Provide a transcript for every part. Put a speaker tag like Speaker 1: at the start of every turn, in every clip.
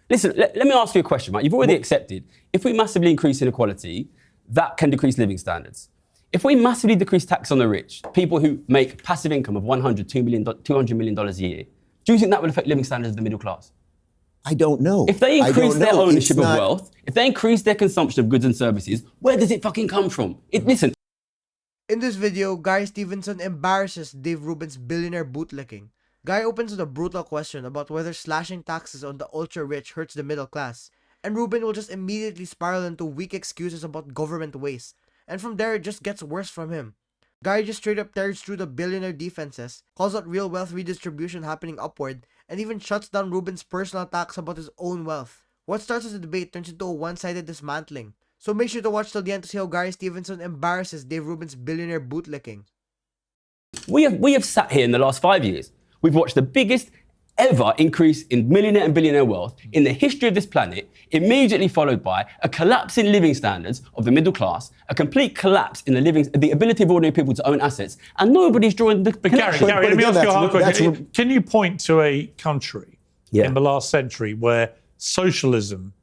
Speaker 1: Listen, let me ask you a question, right? You've already accepted, if we massively increase inequality, that can decrease living standards. If we massively decrease tax on the rich, people who make passive income of $200 million a year, do you think that will affect living standards of the middle class?
Speaker 2: I don't know.
Speaker 1: If they increase their ownership of wealth, if they increase their consumption of goods and services, where does it fucking come from? Listen.
Speaker 3: In this video, Guy Stevenson embarrasses Dave Rubin's billionaire bootlicking. Guy opens with a brutal question about whether slashing taxes on the ultra-rich hurts the middle class, and Rubin will just immediately spiral into weak excuses about government waste, and from there it just gets worse from him. Guy just straight up tears through the billionaire defenses, calls out real wealth redistribution happening upward, and even shuts down Rubin's personal attacks about his own wealth. What starts as a debate turns into a one-sided dismantling. So make sure to watch till the end to see how Guy Stevenson embarrasses Dave Rubin's billionaire bootlicking.
Speaker 1: We have sat here in the last 5 years. We've watched the biggest ever increase in millionaire and billionaire wealth in the history of this planet, immediately followed by a collapse in living standards of the middle class, a complete collapse in the ability of ordinary people to own assets, and nobody's drawing the connection.
Speaker 4: Gary, let me ask you a hard question. Can you point to a country in the last century where socialism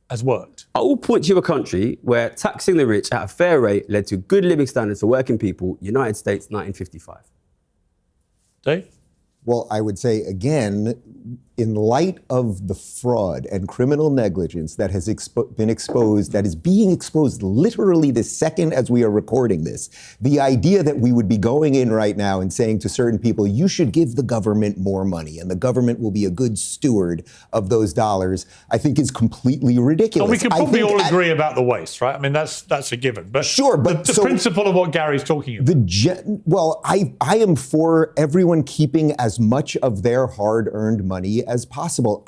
Speaker 4: has worked?
Speaker 1: I will point to a country where taxing the rich at a fair rate led to good living standards for working people, United States, 1955.
Speaker 4: Dave?
Speaker 2: Well, I would say, again, in light of the fraud and criminal negligence that has been exposed, that is being exposed literally the second as we are recording this, the idea that we would be going in right now and saying to certain people, you should give the government more money and the government will be a good steward of those dollars, I think is completely ridiculous.
Speaker 4: Well, we can probably all agree about the waste, right? I mean, that's a given. But
Speaker 2: sure, but
Speaker 4: the principle of what Gary's talking about.
Speaker 2: Well, I am for everyone keeping as much of their hard-earned money as possible.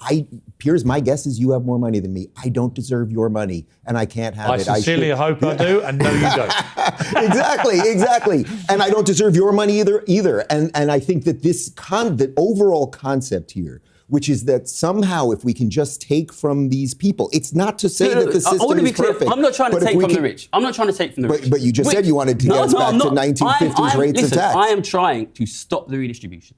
Speaker 2: Piers, my guess is you have more money than me. I don't deserve your money, and I can't have it.
Speaker 4: I sincerely hope I do, and no, you don't.
Speaker 2: Exactly. And I don't deserve your money either. And I think that the overall concept here, which is that somehow if we can just take from these people, it's not to say that the system is perfect.
Speaker 1: I'm not trying to take from the rich. I'm not trying to take from the rich.
Speaker 2: But you just said you wanted to get us back to 1950s rates of tax.
Speaker 1: I am trying to stop the redistribution.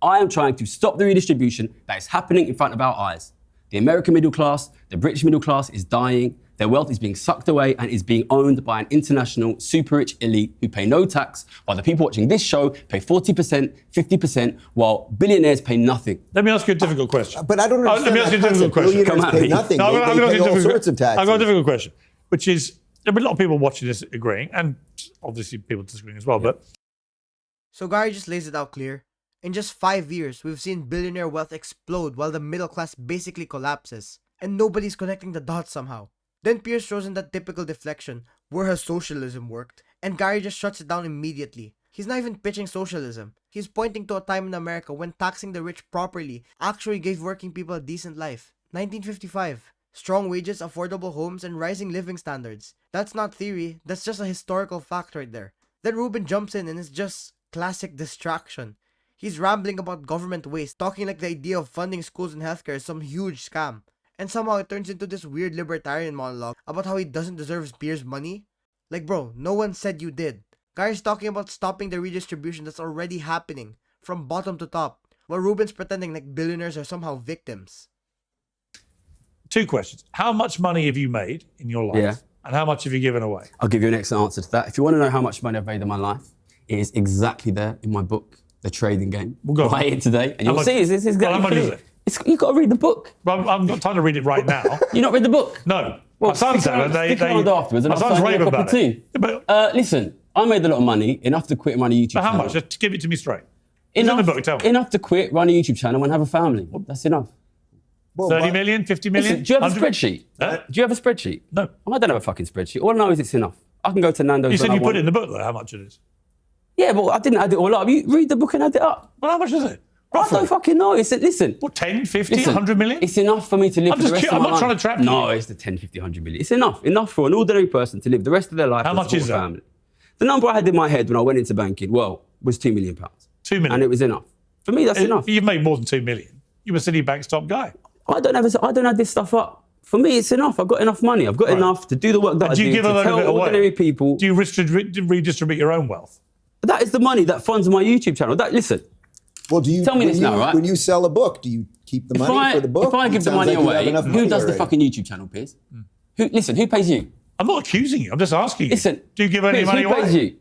Speaker 1: I am trying to stop the redistribution that is happening in front of our eyes. The American middle class, the British middle class is dying. Their wealth is being sucked away and is being owned by an international super rich elite who pay no tax, while the people watching this show pay 40%, 50%, while billionaires pay nothing.
Speaker 4: Let me ask you a difficult question.
Speaker 2: But I don't understand.
Speaker 4: Let me ask you a difficult question.
Speaker 2: Billionaires pay nothing.
Speaker 4: No,
Speaker 2: they pay all sorts of taxes.
Speaker 4: I've got a difficult question, which is, there are a lot of people watching this agreeing, and obviously people disagreeing as well, but...
Speaker 3: So Gary just lays it out clear. In just 5 years, we've seen billionaire wealth explode while the middle class basically collapses. And nobody's connecting the dots somehow. Then Piers throws in that typical deflection, where has socialism worked? And Gary just shuts it down immediately. He's not even pitching socialism. He's pointing to a time in America when taxing the rich properly actually gave working people a decent life. 1955. Strong wages, affordable homes, and rising living standards. That's not theory, that's just a historical fact right there. Then Rubin jumps in and it's just classic distraction. He's rambling about government waste, talking like the idea of funding schools and healthcare is some huge scam. And somehow it turns into this weird libertarian monologue about how he doesn't deserve his peers' money. Like bro, no one said you did. Gary's talking about stopping the redistribution that's already happening, from bottom to top, while Rubin's pretending like billionaires are somehow victims.
Speaker 4: 2 questions. How much money have you made in your life? And how much have you given away?
Speaker 1: I'll give you an excellent answer to that. If you want to know how much money I've made in my life, it is exactly there in my book, The Trading Game.
Speaker 4: We'll
Speaker 1: buy it today, and you'll see it's exactly
Speaker 4: how much is it?
Speaker 1: You've got to read the book.
Speaker 4: Well, I'm not trying to read it right now.
Speaker 1: You not read the book?
Speaker 4: No.
Speaker 1: Well,
Speaker 4: my son's
Speaker 1: afterwards.
Speaker 4: My son's raving about it.
Speaker 1: Listen, I made a lot of money, enough to quit and run a YouTube channel.
Speaker 4: How much? Just give it to me straight.
Speaker 1: Enough,
Speaker 4: in the book, tell me.
Speaker 1: Enough to quit, run a YouTube channel and have a family. That's enough.
Speaker 4: Well, 30 million, 50 million?
Speaker 1: Listen, do you have a spreadsheet? Do you have a spreadsheet?
Speaker 4: No.
Speaker 1: I don't have a fucking spreadsheet. All I know is it's enough. I can go to Nando's.
Speaker 4: You said you put it in the book, though, how much it is.
Speaker 1: Yeah, but I didn't add it all up. You read the book and add it up.
Speaker 4: Well, how much is it?
Speaker 1: Roughly. I don't fucking know. Listen.
Speaker 4: What, 10, 50, 100 million?
Speaker 1: It's enough for me to live for the rest of my life.
Speaker 4: I'm not trying to trap you.
Speaker 1: No, it's the 10, 50, 100 million. It's enough. Enough for an ordinary person to live the rest of their life.
Speaker 4: How much is that?
Speaker 1: Family. The number I had in my head when I went into banking, was £2 million.
Speaker 4: 2 million?
Speaker 1: And it was enough. For me, that's enough.
Speaker 4: You've made more than 2 million. You were Citibank's top guy.
Speaker 1: I don't add this stuff up. For me, it's enough. I've got enough money. I've got enough to do the work that I do.
Speaker 4: Do you give a little bit away?
Speaker 1: Ordinary people.
Speaker 4: Do you redistribute your own wealth?
Speaker 1: That is the money that funds my YouTube channel. Listen,
Speaker 2: Well, do you
Speaker 1: Tell me this now, right?
Speaker 2: When you sell a book, do you keep the money for the book?
Speaker 1: If I give the money away, who does the fucking YouTube channel, Piers? Who pays you?
Speaker 4: I'm not accusing you. I'm just asking you.
Speaker 1: Listen,
Speaker 4: do you give any
Speaker 1: Piers,
Speaker 4: money away?
Speaker 1: Who pays you?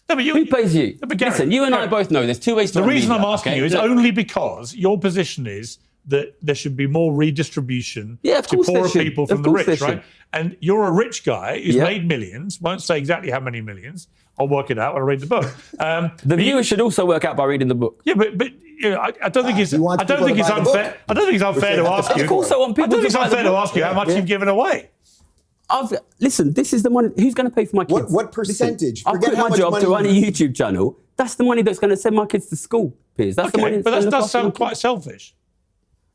Speaker 4: No, but
Speaker 1: Who pays you?
Speaker 4: No, but Gary,
Speaker 1: Listen, you and I both know there's two ways to
Speaker 4: The
Speaker 1: run
Speaker 4: reason
Speaker 1: media,
Speaker 4: I'm asking you is only because your position is that there should be more redistribution to poorer people from the rich, right? And you're a rich guy who's made millions, won't say exactly how many millions. I'll work it out when I read the book.
Speaker 1: The viewers should also work out by reading the book.
Speaker 4: Yeah, but you know, I don't think it's unfair. I don't think it's unfair to ask you.
Speaker 1: Of course I want people to buy the book.
Speaker 4: I don't think it's unfair to ask you how much you've given away.
Speaker 1: Listen, this is the money. Who's going to pay for my kids?
Speaker 2: What percentage?
Speaker 1: I've quit my job to run a YouTube channel. That's the money that's going to send my kids to school, Piers. That's the money.
Speaker 4: But that does sound quite selfish.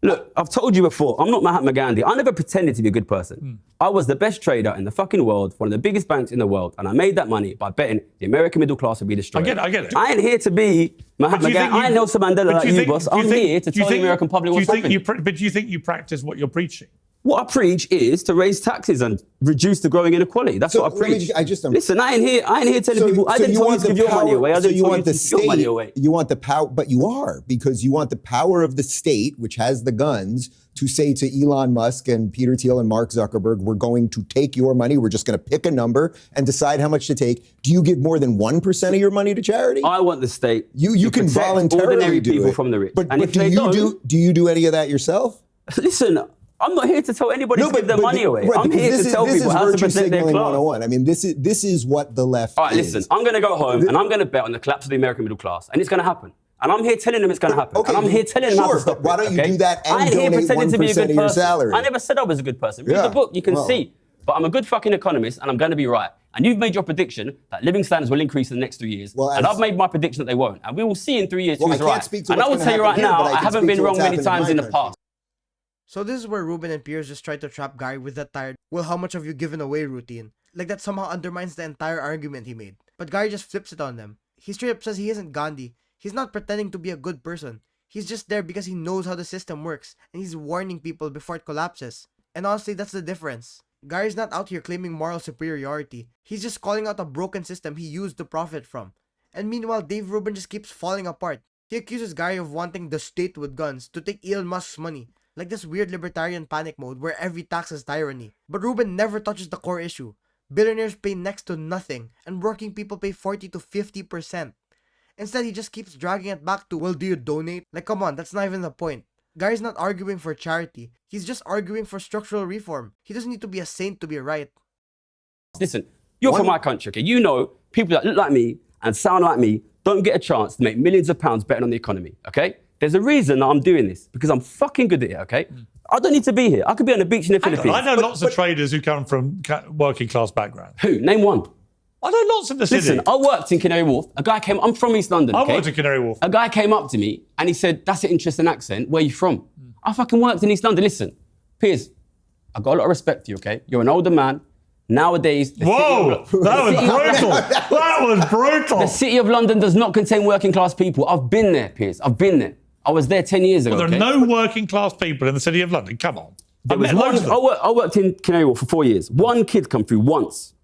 Speaker 1: Look, I've told you before, I'm not Mahatma Gandhi. I never pretended to be a good person. I was the best trader in the fucking world, one of the biggest banks in the world, and I made that money by betting the American middle class would be destroyed.
Speaker 4: I get it.
Speaker 1: I ain't here to be Mahatma Gandhi. I ain't Nelson Mandela like you, boss. I'm here to tell the American public what's happening.
Speaker 4: But do you think you practice what you're preaching?
Speaker 1: What I preach is to raise taxes and reduce the growing inequality. That's what I preach. Listen, I ain't here telling people. I didn't tell you to give your money away. I didn't tell you to give your money away.
Speaker 2: You want the power, but you are, because you want the power of the state, which has the guns, to say to Elon Musk and Peter Thiel and Mark Zuckerberg, we're going to take your money. We're just going to pick a number and decide how much to take. Do you give more than 1% of your money to charity?
Speaker 1: I want the state.
Speaker 2: You can voluntarily
Speaker 1: ordinary
Speaker 2: do
Speaker 1: people
Speaker 2: it.
Speaker 1: from the rich.
Speaker 2: But
Speaker 1: And if
Speaker 2: do you do any of that yourself?
Speaker 1: Listen, I'm not here to tell anybody to give their money away.
Speaker 2: Right,
Speaker 1: I'm here to tell people how to protect their class.
Speaker 2: 101. I mean, this is what the left
Speaker 1: All right, listen, I'm going to go home and I'm going to bet on the collapse of the American middle class. And it's going to happen. And I'm here telling them it's going to happen.
Speaker 2: Okay,
Speaker 1: and I'm here telling them how to stop it.
Speaker 2: Why don't you do that and
Speaker 1: I ain't here
Speaker 2: donate
Speaker 1: pretending to be a
Speaker 2: 1%
Speaker 1: good
Speaker 2: of your
Speaker 1: person.
Speaker 2: salary?
Speaker 1: I never said I was a good person. Read the book, you can see. But I'm a good fucking economist and I'm going to be right. And you've made your prediction that living standards will increase in the next 3 years. And I've made my prediction that they won't. And we will see in 3 years who's right. And I will tell you right now, I haven't been wrong many times in the past.
Speaker 3: So this is where Rubin and Piers just try to trap Gary with that tired, well, how much have you given away routine? Like that somehow undermines the entire argument he made. But Gary just flips it on them. He straight up says he isn't Gandhi. He's not pretending to be a good person. He's just there because he knows how the system works and he's warning people before it collapses. And honestly, that's the difference. Gary's not out here claiming moral superiority. He's just calling out a broken system he used to profit from. And meanwhile, Dave Rubin just keeps falling apart. He accuses Gary of wanting the state with guns to take Elon Musk's money. Like this weird libertarian panic mode where every tax is tyranny. But Rubin never touches the core issue. Billionaires pay next to nothing and working people pay 40 to 50%. Instead, he just keeps dragging it back to, well, do you donate? Like, come on, that's not even the point. Gary's not arguing for charity. He's just arguing for structural reform. He doesn't need to be a saint to be right.
Speaker 1: Listen, you're from my country, okay? You know people that look like me and sound like me don't get a chance to make millions of pounds betting on the economy, okay? There's a reason that I'm doing this, because I'm fucking good at it, okay? I don't need to be here. I could be on the beach in the Philippines.
Speaker 4: I know lots of traders who come from working class backgrounds.
Speaker 1: Who? Name one.
Speaker 4: I know lots in the city.
Speaker 1: Listen, I worked in Canary Wharf. I'm from East London, okay?
Speaker 4: I worked in Canary Wharf.
Speaker 1: A guy came up to me and he said, that's an interesting accent. Where are you from? I fucking worked in East London. Listen, Piers, I got a lot of respect for you, okay? You're an older man. Nowadays,
Speaker 4: Whoa, that was brutal. That was brutal.
Speaker 1: The City of London does not contain working class people. I've been there, Piers. I've been there. I was there 10 years ago.
Speaker 4: Well, there are no working class people in the City of London. Come on.
Speaker 1: I worked in Canary Wharf for 4 years. One kid come through once.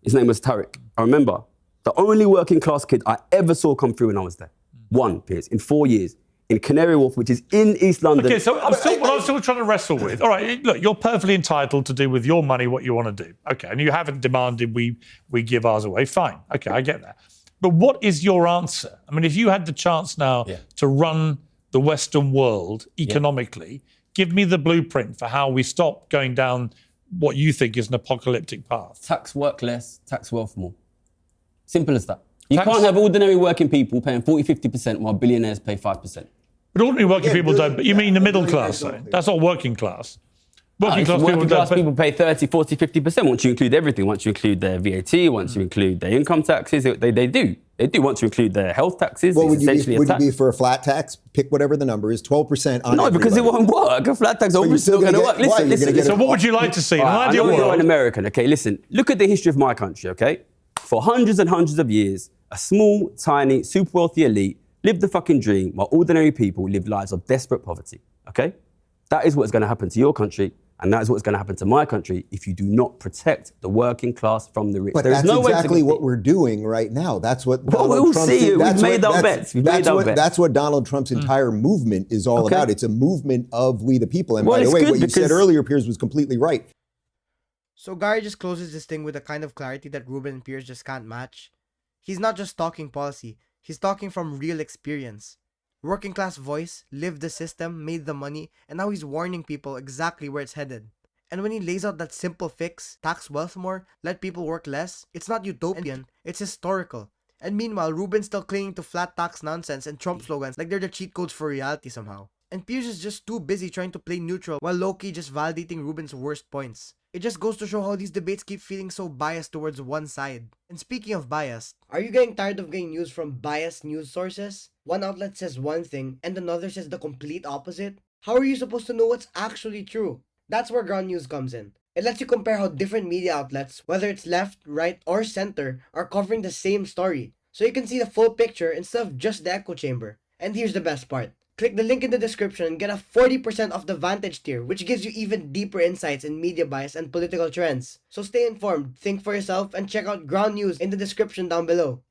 Speaker 1: His name was Tariq. I remember. The only working class kid I ever saw come through when I was there. One, Piers, in 4 years. In Canary Wharf, which is in East London.
Speaker 4: Okay, so I'm still trying to wrestle with. All right, look, you're perfectly entitled to do with your money what you want to do. Okay, and you haven't demanded we give ours away. Fine. Okay, I get that. But what is your answer? I mean, if you had the chance now to run the Western world economically, give me the blueprint for how we stop going down what you think is an apocalyptic path.
Speaker 1: Tax work less, tax wealth more. Simple as that. You can't have ordinary working people paying 40, 50% while billionaires pay 5%.
Speaker 4: But ordinary working people don't. But you mean the middle class, though? That's not working class. Working class
Speaker 1: people pay 30, 40, 50% once you include everything. Once you include their VAT, once you include their income taxes, they do. They do. Once you include their health taxes,
Speaker 2: well, would you be for a flat tax? Pick whatever the number is, 12% on
Speaker 1: No, because it won't work. A flat tax is still going to work. Listen.
Speaker 4: So what would you like to see?
Speaker 1: I know you're an American, okay? Listen, look at the history of my country, okay? For hundreds and hundreds of years, a small, tiny, super wealthy elite lived the fucking dream while ordinary people live lives of desperate poverty, okay? That is what's going to happen to your country, And that is what's going to happen to my country if you do not protect the working class from the rich.
Speaker 2: But
Speaker 1: There is
Speaker 2: that's
Speaker 1: no way to
Speaker 2: exactly what
Speaker 1: compete.
Speaker 2: we're doing right now. That's what
Speaker 1: Well,
Speaker 2: Donald
Speaker 1: we'll
Speaker 2: Trump
Speaker 1: see.
Speaker 2: did.
Speaker 1: We've made our bets. We've made our bets.
Speaker 2: That's what Donald Trump's entire movement is all
Speaker 1: Okay.
Speaker 2: about. It's a movement of we the people. And
Speaker 1: Well,
Speaker 2: by the
Speaker 1: it's
Speaker 2: way,
Speaker 1: good
Speaker 2: what you said
Speaker 1: because-
Speaker 2: earlier, Piers, was completely right.
Speaker 3: So Gary just closes this thing with a kind of clarity that Rubin and Piers just can't match. He's not just talking policy, he's talking from real experience. Working class voice, lived the system, made the money, and now he's warning people exactly where it's headed. And when he lays out that simple fix, tax wealth more, let people work less, it's not utopian, it's historical. And meanwhile, Rubin's still clinging to flat tax nonsense and Trump slogans like they're the cheat codes for reality somehow. And Piers is just too busy trying to play neutral while low-key just validating Rubin's worst points. It just goes to show how these debates keep feeling so biased towards one side. And speaking of biased, are you getting tired of getting news from biased news sources? One outlet says one thing and another says the complete opposite? How are you supposed to know what's actually true? That's where ground news comes in. It lets you compare how different media outlets, whether it's left, right, or center, are covering the same story. So you can see the full picture instead of just the echo chamber. And here's the best part. Click the link in the description and get a 40% off the Vantage tier, which gives you even deeper insights in media bias and political trends. So stay informed, think for yourself, and check out ground news in the description down below.